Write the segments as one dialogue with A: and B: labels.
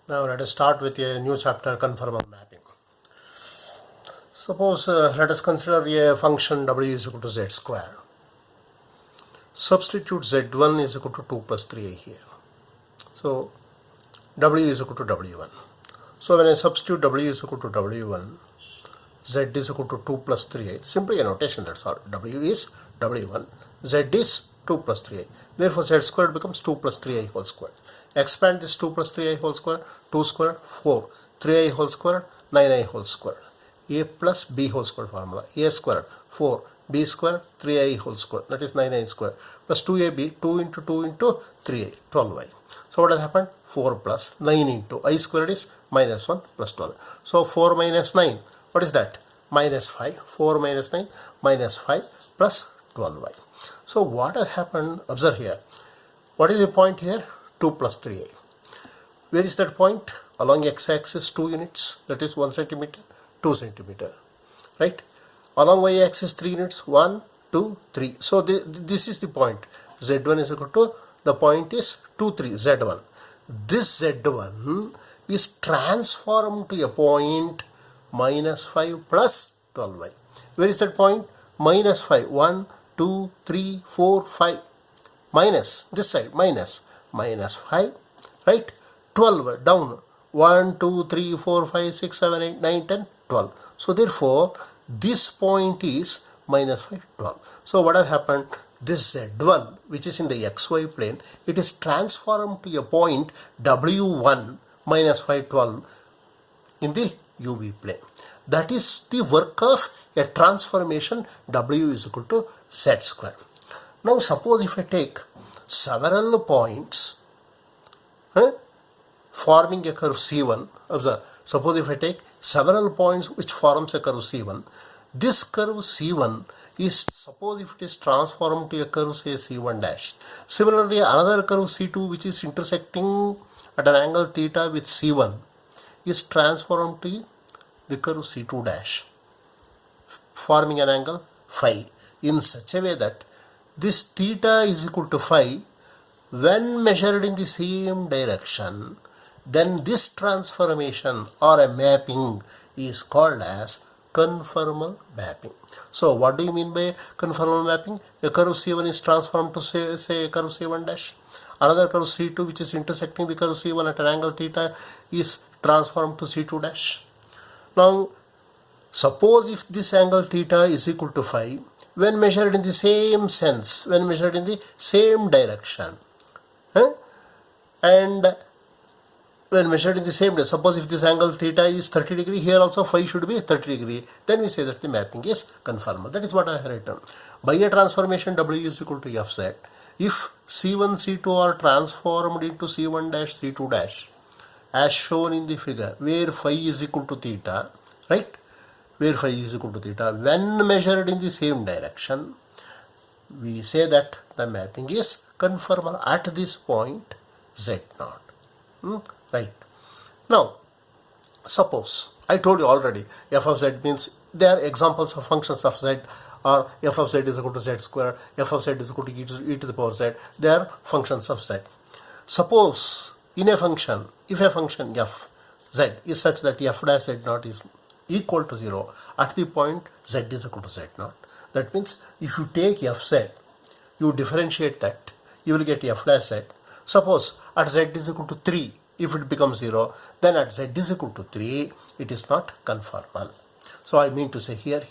A: Now let us start with a new chapter, confirmal mapping. Suppose let us consider a function w is equal to z square. Substitute z1 is equal to 2 plus 3i here. So w is equal to w1. So when I substitute w is equal to w1, z is equal to 2 plus 3i. Simply a notation, that's all. W is w1, z is 2 plus 3i. Therefore z squared becomes 2 plus 3i whole square. Expand this 2 plus 3i whole square, 2 square, 4, 3i whole square, 9i whole square. A plus b whole square formula. A square, 4, b square, 3i whole square, that is 9i square, plus 2ab, 2 into 2 into 3i, 12i. So what has happened? 4 plus 9 into I squared is minus 1 plus 12. So 4 minus 9, what is that? Minus 5. 4 minus 9, minus 5 plus 12i. So what has happened? Observe here. What is the point here? 2 plus 3i. Where is that point? Along x-axis 2 units, that is 1 centimeter, 2 centimeter, right? Along y-axis 3 units, 1, 2, 3. So this is the point. Z1 is equal to, the point is 2, 3, Z1. This Z1 is transformed to a point minus 5 plus 12y. Where is that point? Minus 5, 1, 2, 3, 4, 5. Minus, this side, minus 5, right? 12 down, 1, 2, 3, 4, 5, 6, 7, 8, 9, 10, 12. So therefore this point is minus 5, 12. So what has happened? This Z1, which is in the xy plane, it is transformed to a point W1 minus 5, 12 in the UV plane. That is the work of a transformation W is equal to Z square. Now suppose if I take several points forming a curve C1, observe, suppose if I take several points which forms a curve C1, this curve C1 is, suppose if it is transformed to a curve say C1 dash. Similarly, another curve C2 which is intersecting at an angle theta with C1 is transformed to the curve C2 dash, forming an angle phi in such a way that this theta is equal to phi when measured in the same direction. Then this transformation or a mapping is called as confirmal mapping. So what do you mean by confirmal mapping? A curve C1 is transformed to say a curve C1 dash. Another curve C2 which is intersecting the curve C1 at an angle theta is transformed to C2 dash. Now suppose if this angle theta is equal to phi when measured in the same sense, when measured in the same direction, and when measured in the same way, suppose if this angle theta is 30 degree, here also phi should be 30 degree, then we say that the mapping is conformal. That is what I have written. By a transformation W is equal to Fz, if C1, C2 are transformed into C1 dash, C2 dash, as shown in the figure, where phi is equal to theta, right? Where phi is equal to theta, when measured in the same direction, we say that the mapping is conformal at this point Z0. Right. Now, suppose, I told you already, f of z means they are examples of functions of z, or f of z is equal to z square, f of z is equal to e to the power z. They are functions of z. Suppose in a function, if a function f z is such that f dash z naught is equal to 0 at the point z is equal to z naught. That means if you take f z, you differentiate that, you will get f dash z. Suppose at z is equal to 3, if it becomes 0, then at z is equal to 3, it is not conformal. So I mean to say here,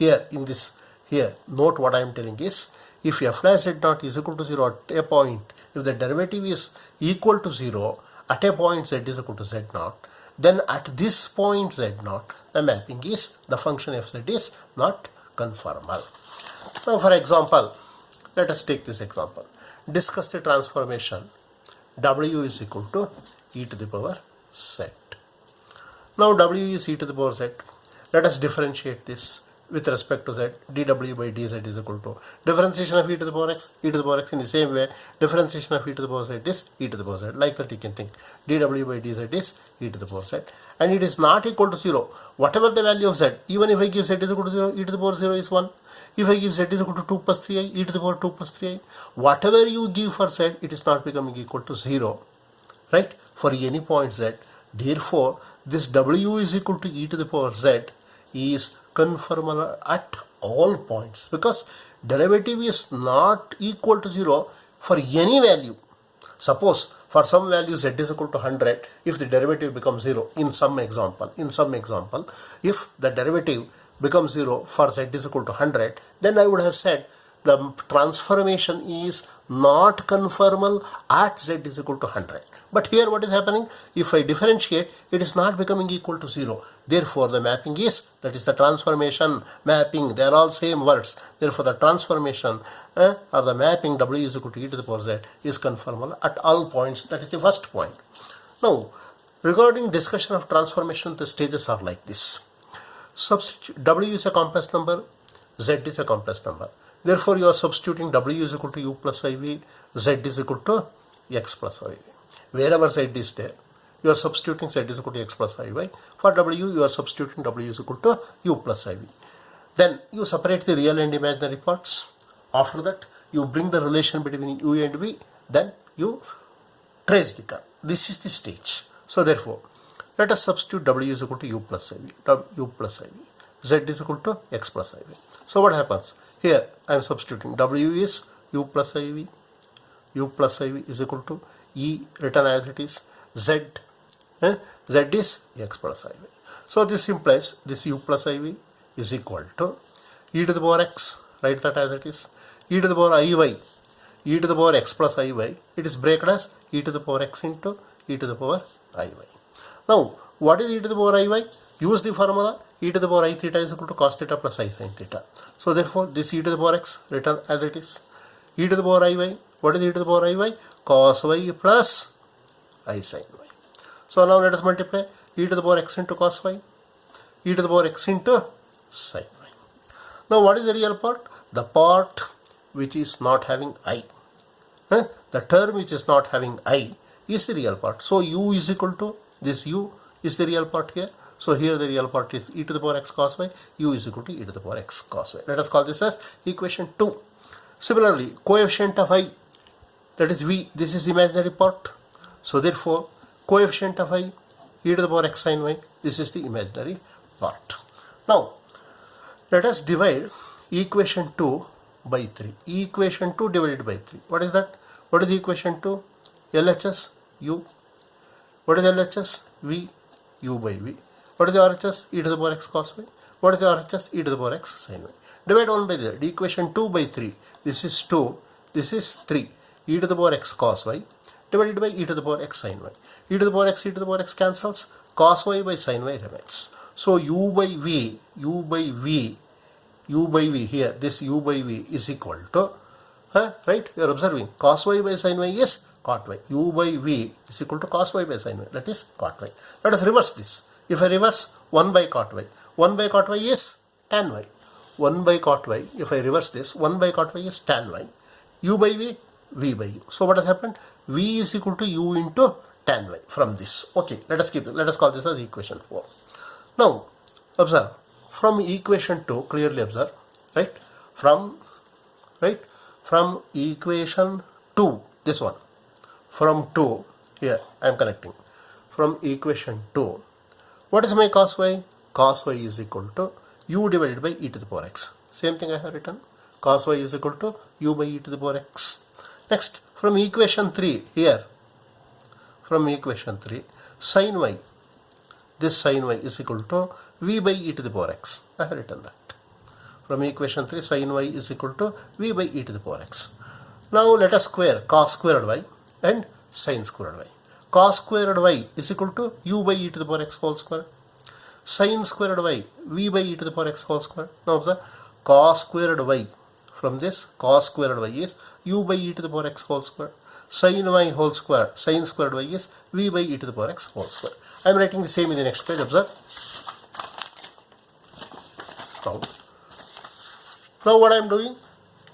A: note what I am telling is, if f dash z naught is equal to 0 at a point, if the derivative is equal to 0 at a point z is equal to z naught, then at this point z naught, the mapping is, the function f z is not conformal. Now for example, let us take this example. Discuss the transformation w is equal to e to the power z. Now w is e to the power z. Let us differentiate this with respect to z. dw by dz is equal to differentiation of e to the power x. E to the power x in the same way, differentiation of e to the power z is e to the power z. Like that you can think. dw by dz is e to the power z. And it is not equal to 0. Whatever the value of z, even if I give z is equal to 0, e to the power 0 is 1. If I give z is equal to 2 plus 3i, e to the power 2 plus 3i. Whatever you give for z, it is not becoming equal to 0. Right? For any point z, Therefore, this w is equal to e to the power z is confirmal at all points, because derivative is not equal to 0 for any value. Suppose for some value z is equal to 100, if the derivative becomes 0 in some example, if the derivative becomes 0 for z is equal to 100, then I would have said the transformation is not confirmal at z is equal to 100. But here what is happening? If I differentiate, it is not becoming equal to 0. Therefore, the mapping is, that is the transformation, mapping, they are all same words. Therefore, the transformation or the mapping w is equal to e to the power z is confirmal at all points. That is the first point. Now, regarding discussion of transformation, the stages are like this. Substitute w is a complex number, z is a complex number. Therefore, you are substituting w is equal to u plus iv, z is equal to x plus iv. Wherever z is there, you are substituting z is equal to x plus iv. For w, you are substituting w is equal to u plus iv. Then you separate the real and imaginary parts. After that, you bring the relation between u and v. Then you trace the curve. This is the stage. So therefore, let us substitute w is equal to u plus iv, z is equal to x plus iv. So what happens? Here I am substituting w is u plus iv is equal to e written as it is, z is x plus iv. So this implies this u plus iv is equal to e to the power x, write that as it is, e to the power iy, e to the power x plus iy, it is breaked as e to the power x into e to the power iy. Now, what is e to the power iy? Use the formula, e to the power I theta is equal to cos theta plus I sin theta. So therefore, this e to the power x written as it is, e to the power iy, what is e to the power iy? Cos y plus I sin y. So now let us multiply e to the power x into cos y, e to the power x into sin y. Now what is the real part? The part which is not having I. The term which is not having I is the real part. So u is equal to, this u is the real part here. So here the real part is e to the power x cos y, u is equal to e to the power x cos y. Let us call this as equation 2. Similarly, coefficient of I, that is v, this is the imaginary part. So therefore, coefficient of I, e to the power x sin y, this is the imaginary part. Now, let us divide equation 2 by 3. Equation 2 divided by 3. What is that? What is equation 2? LHS, u. What is LHS? V, u by v. What is the RHS? E to the power x cos y. What is the RHS? E to the power x sin y. Divide 1 by the equation 2 by 3. This is 2, this is 3. E to the power x cos y divided by e to the power x sin y. E to the power x cancels. Cos y by sin y remains. So u by v here, this u by v is equal to, right? You are observing, cos y by sin y is cot y. U by v is equal to cos y by sin y, that is cot y. Let us reverse this. If I reverse 1 by cot y, 1 by cot y is tan y. 1 by cot y, if I reverse this, 1 by cot y is tan y. U by v, v by u. So what has happened? V is equal to u into tan y from this. Okay, let us keep it. Let us call this as equation 4. Now, observe. From equation 2, clearly observe, right? From equation 2, this one. From 2, here I am connecting. From equation 2, what is my cos y? Cos y is equal to u divided by e to the power x. Same thing I have written. Cos y is equal to u by e to the power x. Next, from equation 3, here, from equation 3, sin y, this sin y is equal to v by e to the power x. I have written that. From equation 3, sin y is equal to v by e to the power x. Now let us square cos squared y and sin squared y. Cos squared y is equal to u by e to the power x whole square. Sin squared y, v by e to the power x whole square. Now observe, cos squared y, from this, cos squared y is u by e to the power x whole square. Sin y whole square, sin squared y is v by e to the power x whole square. I am writing the same in the next page, observe. Now what I am doing?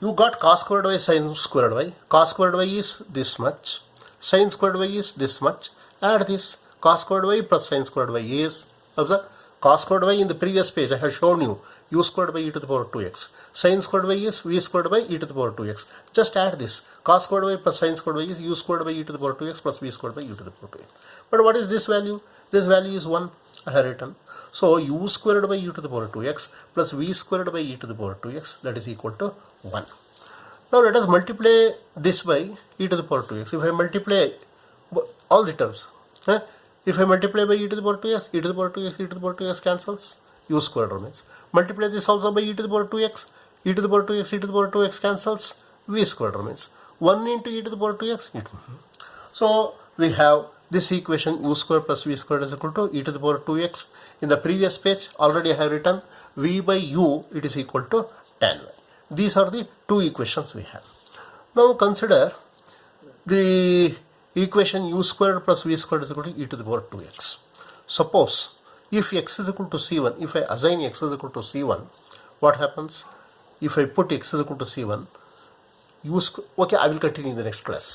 A: You got cos squared y, sin squared y. Cos squared y is this much. Sin squared y is this much. Add this. Cos squared y plus sin squared y is, observe, Cos squared y in the previous page I have shown you u squared by e to the power 2x. Sin squared y is v squared by e to the power 2x. Just add this. Cos squared y plus sin squared y is u squared by e to the power 2x plus v squared by e to the power 2x. But what is this value? This value is 1. I have written. So u squared by e to the power 2x plus v squared by e to the power 2x, that is equal to 1. Now let us multiply this by e to the power 2x. If I multiply all the terms, if I multiply by e to the power 2x, e to the power 2x, e to the power 2x cancels, u squared remains. Multiply this also by e to the power 2x, e to the power 2x, e to the power 2x cancels, v squared remains. 1 into e to the power 2x. So we have this equation u squared plus v squared is equal to e to the power 2x. In the previous page already I have written v by u, it is equal to tan y. These are the two equations we have. Now consider the equation u squared plus v squared is equal to e to the power 2x. Suppose if x is equal to c1, if I assign x is equal to c1, what happens? If I put x is equal to c1, okay, I will continue in the next class.